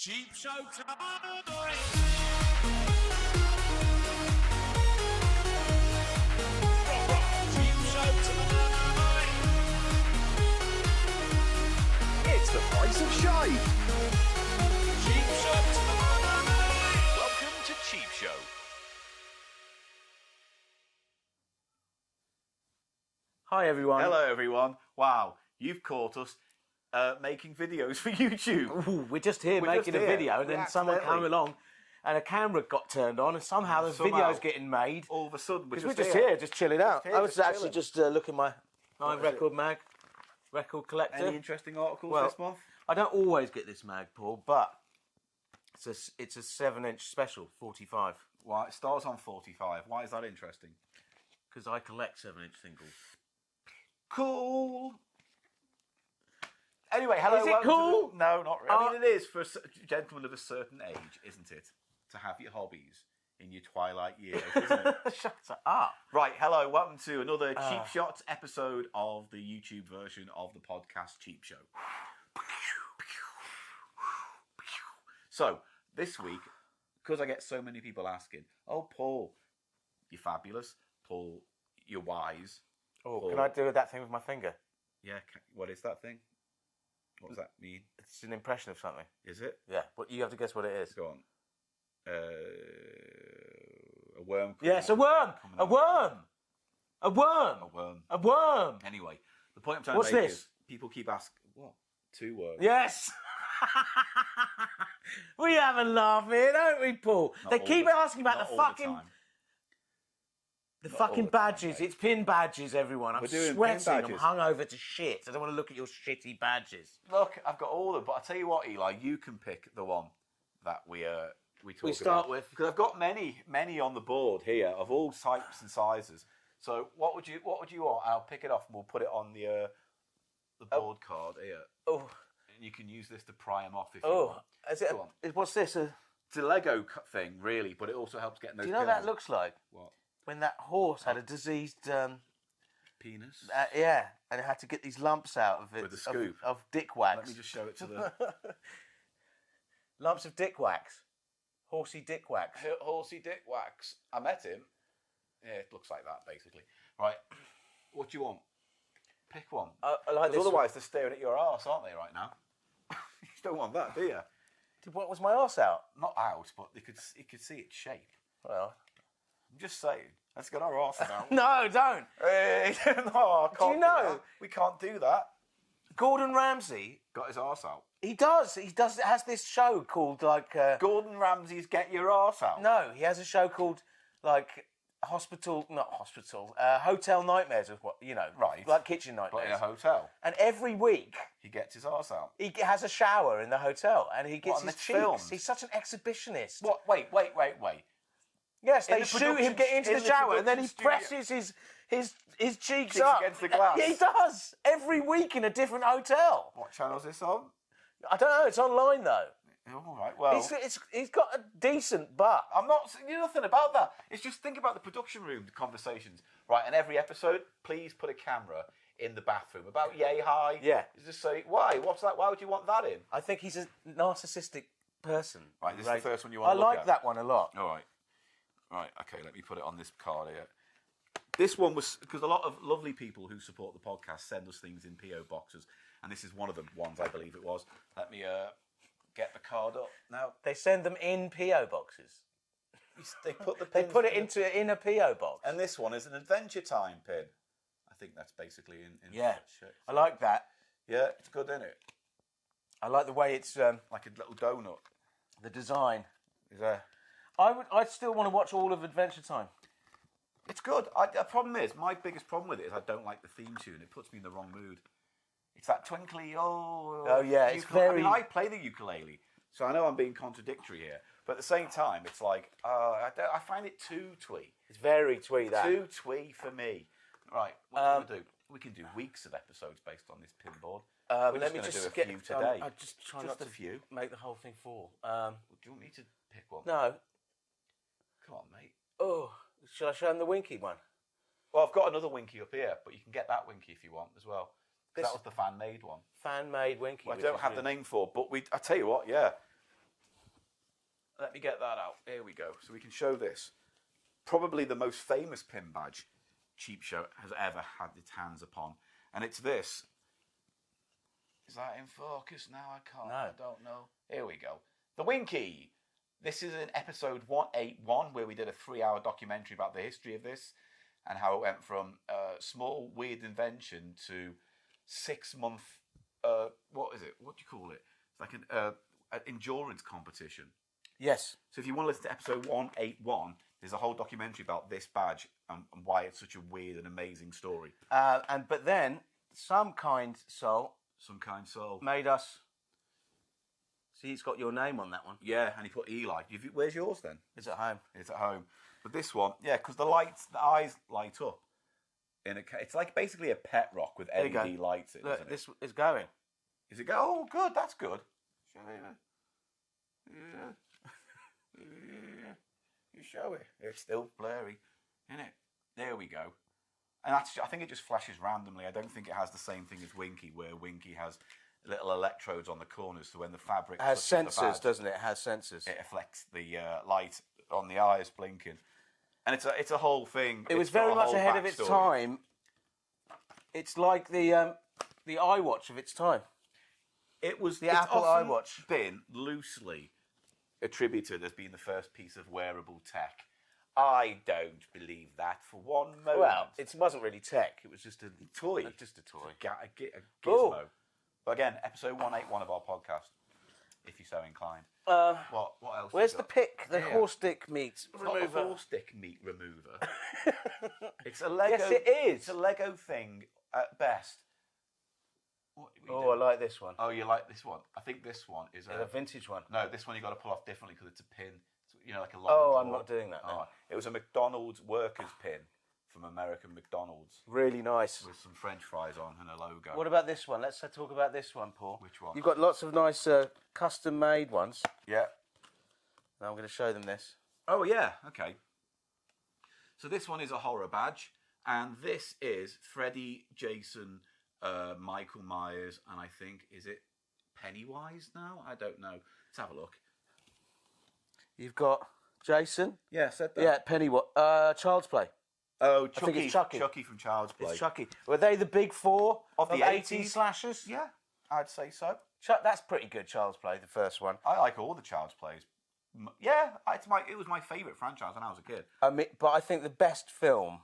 Cheap Show time! Cheap Show tonight! It's the price of shite. Cheap Show tonight! Welcome to Cheap Show. Hi everyone. Hello everyone. Wow, you've caught us making videos for YouTube. Ooh, we're just here making a video, and then someone came along, and a camera got turned on, and somehow the video's getting made. All of a sudden, Because we're just here, just chilling out. here, I was just actually chilling. just looking my record mag, record collector. Any interesting articles Well, this month? I don't always get this mag, Paul, but it's a 7-inch special, 45, Why it starts on 45? Why is that interesting? because I collect 7-inch singles. Cool. Anyway, hello. Is it welcome to cool? the- No, not really. I mean, it is for a gentleman of a certain age, isn't it? To have your hobbies in your twilight years, isn't it? Shut up. Right, hello, welcome to another Cheap Shots episode of the YouTube version of the podcast Cheap Show. So, this week, because I get so many people asking, oh, Paul, you're fabulous. Paul, you're wise. Oh, Paul, can I do that thing with my finger? Yeah, what is that thing? What does that mean? It's an impression of something. Is it? Yeah, but you have to guess what it is. Go on. A worm. Yes, a worm! A worm! A worm! A worm. A worm! Anyway, the point I'm trying What's to make this? is people keep asking, what? 2 words. Yes! We have a laugh here, don't we, Paul? Not They all keep the- asking about not the all fucking time. the Not fucking all the time, badges. mate. It's pin badges, everyone. I'm We're doing pin sweating. I'm badges. hungover to shit. I don't want to look at your shitty badges. Look, I've got all of them, but I tell you what, Eli, you can pick the one that we talk We start about. with. Because I've got many on the board here of all types and sizes. So what would you want? I'll pick it off and we'll put it on the board card here. Oh, And you can use this to pry them off if you oh. want. Is it? Go on. What's this? It's a Lego thing, really, but it also helps getting those. Do you know what pins. that looks like? What? When that horse had a diseased. Penis. Yeah, and it had to get these lumps out of it. With a scoop. Of dick wax. Let me just show it to the Lumps of dick wax. Horsey dick wax. horsey dick wax. I met him. Yeah, it looks like that basically. Right. What do you want? Pick one. I like 'Cause this. otherwise, they're staring at your arse, aren't they, right now? You don't want that, do you? What was my arse out? Not out, but you could see its shape. Well. I'm just saying. Let's get our arses out. No, don't. Hey, no, I can't you know- that. We can't do that. Gordon Ramsay. Got his arse out. He does. Has this show called like. Gordon Ramsay's Get Your Arse Out. No, he has a show called like Hotel Nightmares, of what you know, Right. Like Kitchen But Nightmares. in a hotel, And every week he gets his arse out. he has a shower in the hotel, and he gets and his it's cheeks. filmed? He's such an exhibitionist. What? Wait. Yes, In they the shoot him production- get into in the the shower, and then he production presses his cheeks Cheeks up against the glass. Yeah, he does every week in a different hotel. What channel's this on? I don't know. It's online though. All right. Well, He's got a decent butt. I'm not saying nothing about that. It's just think about the production room conversations, right? And every episode, please put a camera in the bathroom about yay high. Yeah. Just say why? What's that? Why would you want that in? I think he's a narcissistic person. Right, this is the first one you want I to look like at. that one a lot. All right. Right. Okay. Let me put it on this card here. This one was because a lot of lovely people who support the podcast send us things in PO boxes, and this is one of them. Ones I believe it was. Let me get the card up now. They send them in PO boxes. They put the They pins put it in in a PO box. and this one is an Adventure Time pin. I think that's basically in Yeah, shit. I like that. Yeah, it's good, isn't it? I like the way it's Like a little donut. the design. Is there? I'd still want to watch all of Adventure Time. It's good. The problem is, my biggest problem with it is I don't like the theme tune. It puts me in the wrong mood. It's that twinkly, Oh, yeah, it's very- I mean, I play the ukulele, so I know I'm being contradictory here. But at the same time, it's like, I find it too twee. It's very twee, that. Too twee for me. Right, what can we do? We can do weeks of episodes based on this pinboard. We're Let me gonna just do a get few today. I just try Just not a to few. make the whole thing fall. Do you want me to pick one? No. Come on, mate. Oh, shall I show him the winky one? Well, I've got another Winky up here, but you can get that Winky if you want as well. 'Cause This- that was the fan-made one. Fan-made winky. Well, I which don't is have the really- name for, but I tell you what, yeah. let me get that out. Here we go. So we can show this. Probably the most famous pin badge CheapShow has ever had its hands upon. And it's this. Is that in focus now? I can't. No. I don't know. Here we go. The Winky. This is in episode 181 where we did a 3-hour documentary about the history of this and how it went from a small weird invention to 6-month. What is it? What do you call it? It's like an endurance competition. Yes. So if you want to listen to episode 181, there's a whole documentary about this badge and why it's such a weird and amazing story. But then some kind soul made us. See, it's got your name on that one. Yeah, and he put Eli. Where's yours then? It's at home. It's at home. But this one, yeah, because the eyes light up. It's like basically a pet rock with LED lights in. Look, isn't it? this is going. Is it go? Oh, good. That's good. Yeah. You show it. It's still blurry, isn't it? There we go. And I think it just flashes randomly. I don't think it has the same thing as Winky, where Winky has little electrodes on the corners, so when the fabric has touches the sensors, badge, doesn't it? It has sensors. it reflects the light on the eyes blinking, and it's a whole thing. It was very much ahead of its time. It's like the iWatch of its time. It was the Apple iWatch. Been loosely attributed as being the first piece of wearable tech. I don't believe that for one moment. Well, it wasn't really tech. It was just a toy. Just a toy. A gizmo. But again, episode 181 of our podcast, if you're so inclined. What else? Where's the pick? The Here. horse dick meat It's remover. not a horse dick meat remover. It's a Lego. Yes, it is. It's a Lego thing at best. What are you I doing? like this one. Oh, you like this one? I think this one is A vintage one. No, this one you got to pull off differently because it's a pin. It's, like a long. Oh, drawer. I'm not doing that. Oh, it was a McDonald's workers pin from American McDonald's Really nice. with some French fries on and a logo. What about this one? Let's talk about this one, Paul. Which one? You've got lots of nice custom-made ones. Yeah. Now I'm going to show them this. Oh yeah. Okay. So this one is a horror badge, and this is Freddy, Jason, Michael Myers, and I think is it Pennywise now? I don't know. Let's have a look. You've got Jason. Yeah, said that. Yeah, Pennywise. Child's Play. Oh, I think it's Chucky. Chucky from Child's Play. It's Chucky. Were they the big four Of the 80s 80s? slashers? Yeah, I'd say so. That's pretty good, Child's Play, the first one. I like all the Child's Plays. Yeah, it was my favourite franchise when I was a kid. But I think the best film,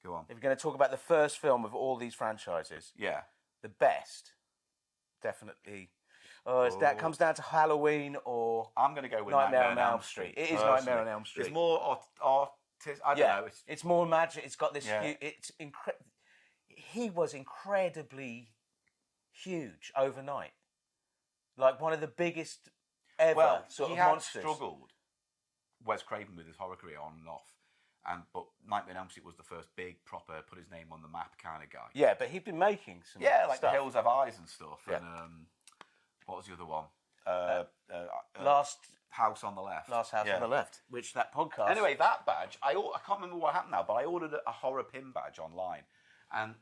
Go on. if you're going to talk about the first film of all these franchises, Yeah. the best, definitely. That comes down to Halloween or I'm going to go with Nightmare on Elm Street. It is personally. Nightmare on Elm Street. It's more artistic. I don't know. It's more magic. It's got this. Yeah. He was incredibly huge overnight, like one of the biggest ever sort he of had monsters. struggled, Wes Craven, with his horror career on and off, but Nightmare on Elm Street was the first big proper put his name on the map kind of guy. Yeah, but he'd been making some like stuff. The Hills Have Eyes and stuff. Yeah. And what was the other one? Last House on the Left. House on the Left, which that podcast. Anyway, that badge, I can't remember what happened now, but I ordered a horror pin badge online, and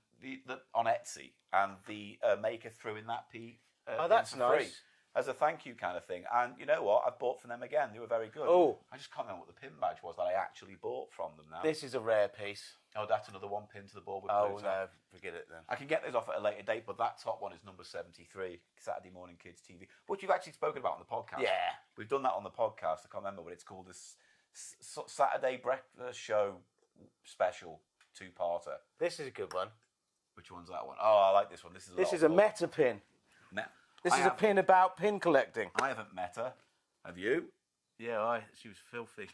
on Etsy, and the maker threw in that pin that's for nice. free as a thank you kind of thing. And you know what? I've bought from them again. They were very good. Oh. I just can't remember what the pin badge was that I actually bought from them now. This is a rare piece. Oh, that's another one pin to the board with Oh blue top. no, forget it then. I can get this off at a later date, but that top one is number 73, Saturday Morning Kids TV, which you've actually spoken about on the podcast. Yeah. We've done that on the podcast. I can't remember what it's called. This Saturday Breakfast Show special 2-parter. This is a good one. Which one's that one? Oh, I like this one. This is a meta pin. This is a pin about pin collecting. I haven't met her. Have you? Yeah, she was filthy.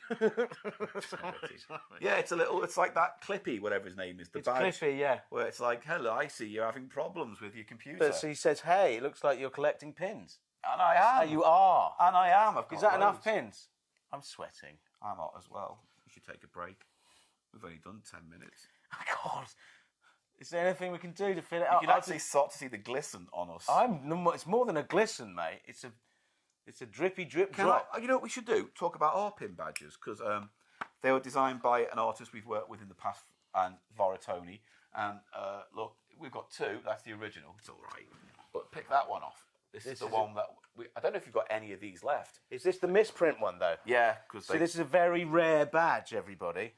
Yeah, it's like that Clippy, whatever his name is. It's Cliffy, yeah. Where it's like, hello, I see you're having problems with your computer. But she says, hey, it looks like you're collecting pins. And I am. And you are. And I am. I've got Is that enough loads. pins? I'm sweating. I'm hot as well. We should take a break. We've only done 10 minutes. God. Is there anything we can do to fill it You up? can actually start to see the glisten on us. It's more than a glisten, mate. It's a drippy drip drop. You know what we should do? Talk about our pin badges, because they were designed by an artist we've worked with in the past, and Voratoni. And look, we've got two. That's the original. It's all right. But pick that one off. This is the one that I don't know if you've got any of these left. Is this the misprint one though? Yeah, because So this is a very rare badge, everybody.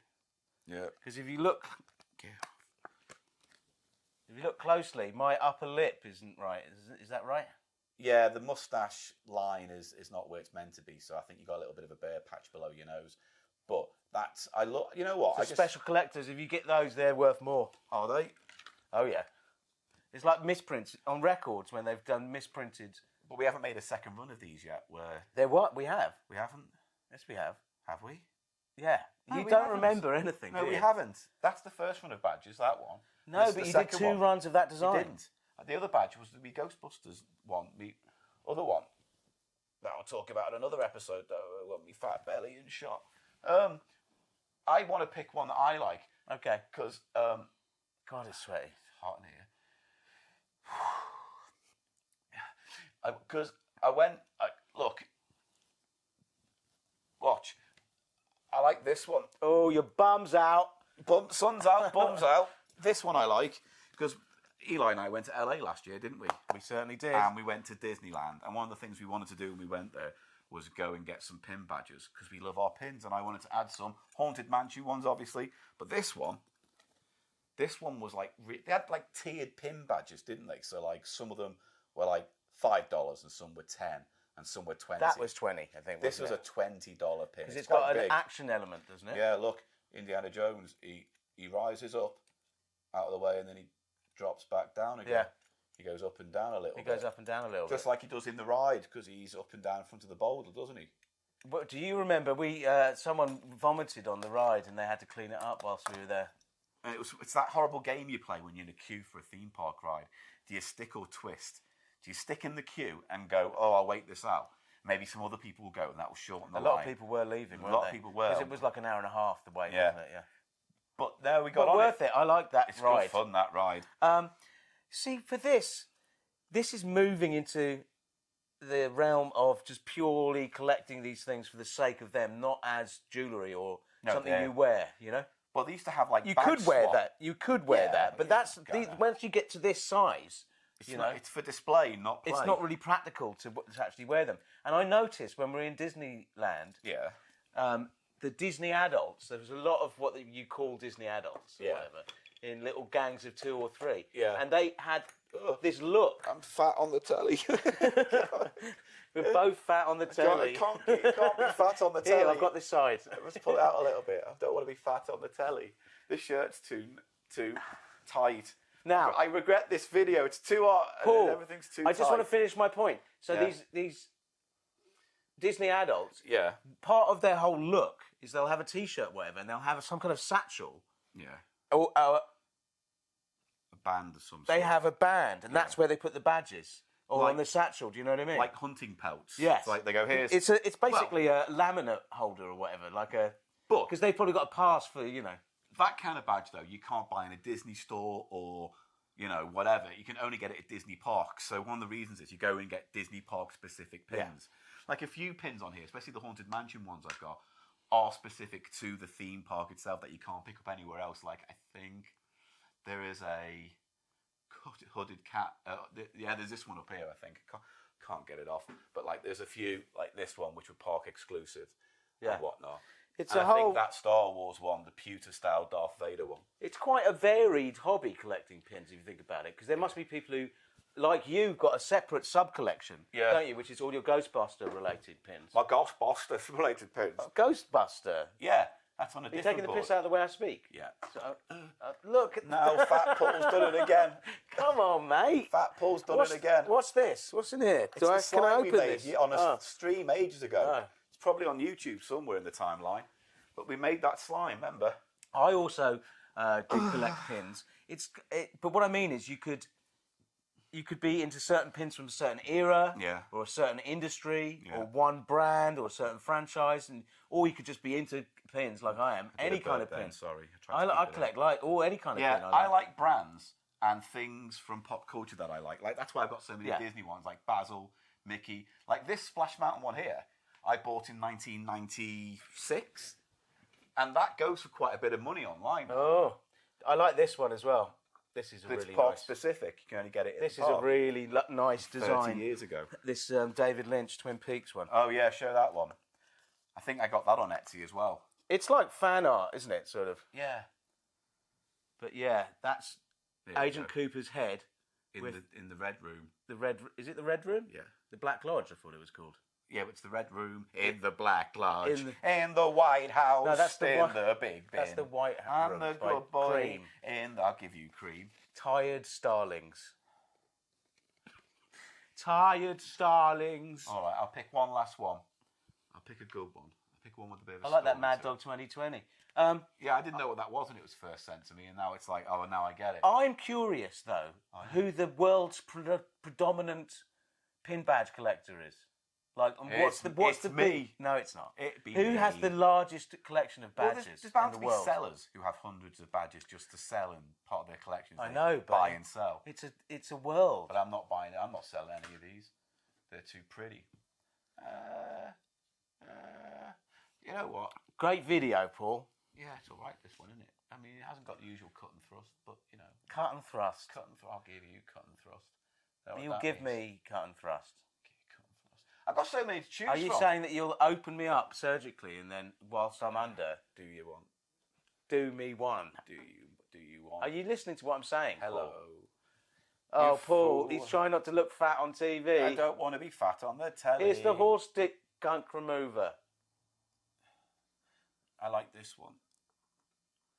Yeah. Because if you look closely, my upper lip isn't right. Is that right? Yeah, the mustache line is not where it's meant to be. So I think you got a little bit of a bare patch below your nose. But that's you know what? For special collectors, if you get those, they're worth more. Are they? Oh yeah. It's like misprints on records when they've done misprinted. But we haven't made a second run of these yet. Where They're what? We have. we haven't. Yes, we have. Have we? Yeah. No, You we don't haven't. remember anything, No, do we you? haven't. That's the first run of badges. That one. No, This is but the you did second 2 one. runs of that We design. didn't. The other badge was the Ghostbusters one. The other one that I'll talk about in another episode, though, when we fat belly and shot. I want to pick one that I like Okay. because God, it's sweaty. it's hot in here. Because I went, look, watch. I like this one. Oh, your bum's out. Sun's out, bum's out. This one I like because Eli and I went to LA last year, didn't we? We certainly did. And we went to Disneyland. And one of the things we wanted to do when we went there was go and get some pin badges because we love our pins. And I wanted to add some Haunted Mansion ones, obviously. But this one was like, they had like tiered pin badges, didn't they? So like some of them were like $5 and some were 10 and some were 20. That was 20, I think. This was a $20 pin. Because it's quite got an big. action element, doesn't it? Yeah, look, Indiana Jones, he rises up out of the way and then he drops back down again. Yeah. He goes up and down a little bit. It goes up and down a little bit. Just like he does in the ride, because he's up and down in front of the boulder, doesn't he? But do you remember someone vomited on the ride and they had to clean it up whilst we were there? And it's that horrible game you play when you're in a queue for a theme park ride. Do you stick or twist? Do you stick in the queue and go, oh, I'll wait this out? Maybe some other people will go and that will shorten the line. A lot of people were leaving, weren't they? A lot of people were. Because it was like an hour and a half the wait, Yeah. wasn't it? Yeah. But there we got But on worth it. I like that It's ride. good fun, that ride. See, for this is moving into the realm of just purely collecting these things for the sake of them, not as jewellery or something you wear, you know? Well, they used to have like You badge could wear swap. that. You could wear Yeah, that. But you that's could go there. once you get to this size, It's for display, not play. it's not really practical to actually wear them. And I noticed when we were in Disneyland, Yeah. the Disney adults, there was a lot of what you call Disney adults or Yeah. whatever, in little gangs of 2 or 3. Yeah. And they had this look. I'm fat on the telly. We're both fat on the telly. You can't be fat on the telly. Here, I've got this side. Let's pull it out a little bit. I don't want to be fat on the telly. This shirt's too tight. Now, I regret this video. It's too hot. Paul, And everything's too I just tight. want to finish my point. So Yeah. these Disney adults, Yeah. part of their whole look is they'll have a T-shirt, whatever, and they'll have some kind of satchel. Yeah. Or A band of some sort. they have a band, and that's where they put the badges. Or Like- on the satchel, do you know what I mean? like hunting pelts. yes. It's like they go here. It's basically a laminate holder or whatever, But because they've probably got a pass for that kind of badge, though, you can't buy in a Disney store or, whatever. You can only get it at Disney parks. So one of the reasons is you go and get Disney park specific pins. Like a few pins on here, especially the Haunted Mansion ones I've got, are specific to the theme park itself that you can't pick up anywhere else. Like I think there is a hooded cat. There's this one up here. I think can't get it off. But like there's a few like this one which were park exclusive and whatnot. It's And a I whole. think that Star Wars one, the pewter style Darth Vader one. It's quite a varied hobby collecting pins if you think about it, because there must be people who, like you, got a separate sub collection, Yeah. don't you? Which is all your Ghostbuster related pins. My Ghostbusters related pins. Ghostbuster. Yeah, that's on a Are you different taking the board. piss out of the way I speak? Yeah. So, look. Now Fat Paul's done it again. Come on, mate. Fat Paul's done it again. What's this? What's in here? It's the Can I slime we open made this? on a Oh. stream ages ago. Oh. It's probably on YouTube somewhere in the timeline. But we made that slime, remember? I also do collect pins. But what I mean is, you could be into certain pins from a certain era, Yeah. or a certain industry, Yeah. or one brand, or a certain franchise, or you could just be into pins like I am. Any kind of pin. Sorry. I collect any kind of Yeah, pin. I like brands and things from pop culture that I like. Like that's why I've got so many Yeah. Disney ones, like Basil, Mickey. Like this Splash Mountain one here, I bought in 1996, and that goes for quite a bit of money online. Oh, I like this one as well. This is a It's really pod nice. specific. You can only get it. This in is a pod. really nice 30 design. years ago. This David Lynch Twin Peaks one. Oh yeah, show that one. I think I got that on Etsy as well. It's like fan art, isn't it? Sort of. Yeah. But yeah, that's There you Agent go. Cooper's head. in the red room. The red. Is it the Red Room? Yeah. The Black Lodge. I thought it was called. Yeah, but it's the red room in the Black Lodge, In in the White House, No, that's the in White- the Big Ben. That's the White House. I'm the It's by good boy, Cream. and I'll give you cream. Tired Starlings. Tired Starlings. All right, I'll pick one last one. I'll pick a good one. I'll pick one with a bit of a I like that story Mad to it. Dog 2020. Yeah, I didn't know what that was when it was first sent to me, and now it's like, oh, now I get it. I'm curious though, who the world's predominant pin badge collector is. Like, and what's It's the me. big? No, it's not. It'd be Who me. has the largest collection of Well, badges there's bound in to the be world? sellers who have hundreds of badges just to sell in part of their collections. I They know, but buy and sell. It's a world. But I'm not buying it. I'm not selling any of these. They're too pretty. You know what? Great video, Paul. Yeah, it's all right, this one, isn't it? I mean, it hasn't got the usual cut and thrust, but, you know, Cut and thrust. I'll give you cut and thrust. Know what You'll that give means? me cut and thrust. Give you cut and thrust. I've got so many to choose Are you from. saying that you'll open me up surgically and then, whilst I'm under, Do you want? do me one? Do you want? Are you listening to what I'm saying? Hello. Paul? Oh, You Paul, fool. he's trying not to look fat on TV. I don't want to be fat on the telly. Here's the horse dick gunk remover. I like this one.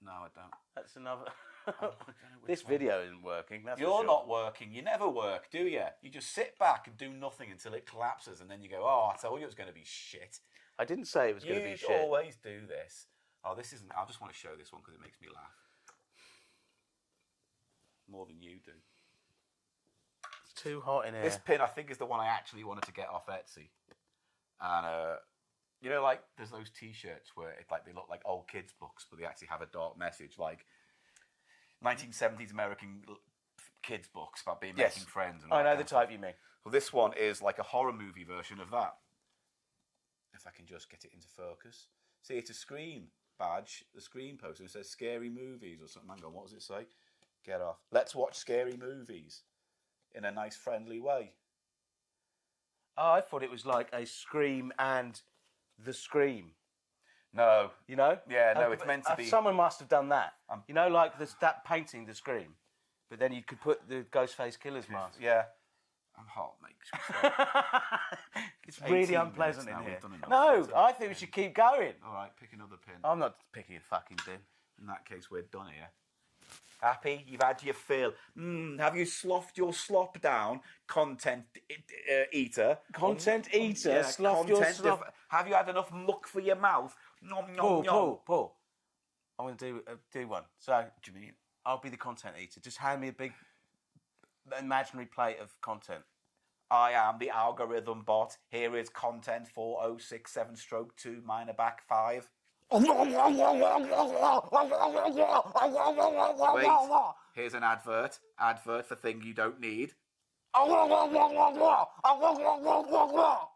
No, I don't. That's another. I don't know which This one. video isn't working. That's for You're sure. not working. You never work, do you? You just sit back and do nothing until it collapses, and then you go, "Oh, I told you it was going to be shit." I didn't say it was going to be You shit. always do this. Oh, this isn't. I just want to show this one because it makes me laugh more than you do. It's too hot in here. This pin, I think, is the one I actually wanted to get off Etsy, and you know, like there's those T-shirts where they look like old kids' books, but they actually have a dark message, like 1970s American kids' books about being Yes. making friends. And I all know that the kind of type you mean. stuff. Well, this one is like a horror movie version of that. If I can just get it into focus. See, it's a Scream badge, the Scream poster. It says "Scary Movies" or something. Hang on, what does it say? Get off. Let's watch scary movies in a nice, friendly way. Oh, I thought it was like a Scream and the Scream. No. You know? Yeah, no, it's meant to be. Someone must have done that. You know, like that painting, the Scream. But then you could put the Ghostface Killer's mask. Yeah. I'm hot, mate. It's 18 really unpleasant minutes in now, here. we've done enough. No, That's I it. think we should keep going. All right, pick another pin. I'm not picking a fucking bin. In that case, we're done here. Happy? You've had your fill. Have you sloughed your slop down, content eater? Content eater? Yeah, Sloughed your content slop- Have you had enough muck for your mouth? Nom, nom, nom. Paul. I'm going to do one. So, What do you mean? I'll be the content eater. Just hand me a big imaginary plate of content. I am the algorithm bot. Here is content 4067-2 minor back 5. Wait, here's an advert. Advert for thing you don't need.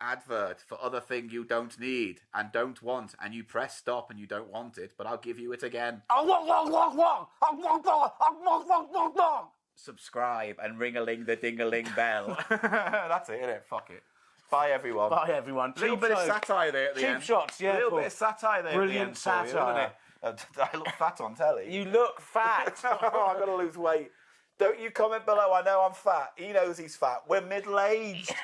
Advert for other thing you don't need and don't want, and you press stop and you don't want it, but I'll give you it again. Subscribe and ring-a-ling the ding-a-ling bell. That's it, innit? Fuck it. Bye, everyone. Bye, everyone. A little bit of satire there at the Cheap end. shots, yeah, A little Paul. bit of satire there Brilliant at the end. satire. I look fat on telly. You look fat. Oh, I've got to lose weight. Don't you comment below. I know I'm fat. He knows he's fat. We're middle-aged.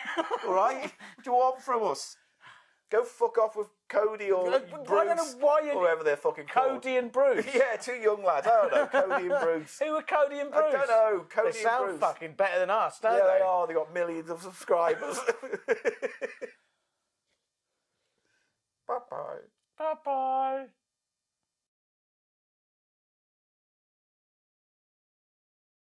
All right? What do you want from us? Go fuck off with Cody or I don't Bruce know why you... or whoever they're fucking called. Cody and Bruce. Yeah, two young lads. I don't know. Cody and Bruce. Who are Cody and Bruce? I don't know. Cody They and sound Bruce. fucking better than us, don't Yeah, they? they are. They got millions of subscribers. Bye-bye. Bye-bye.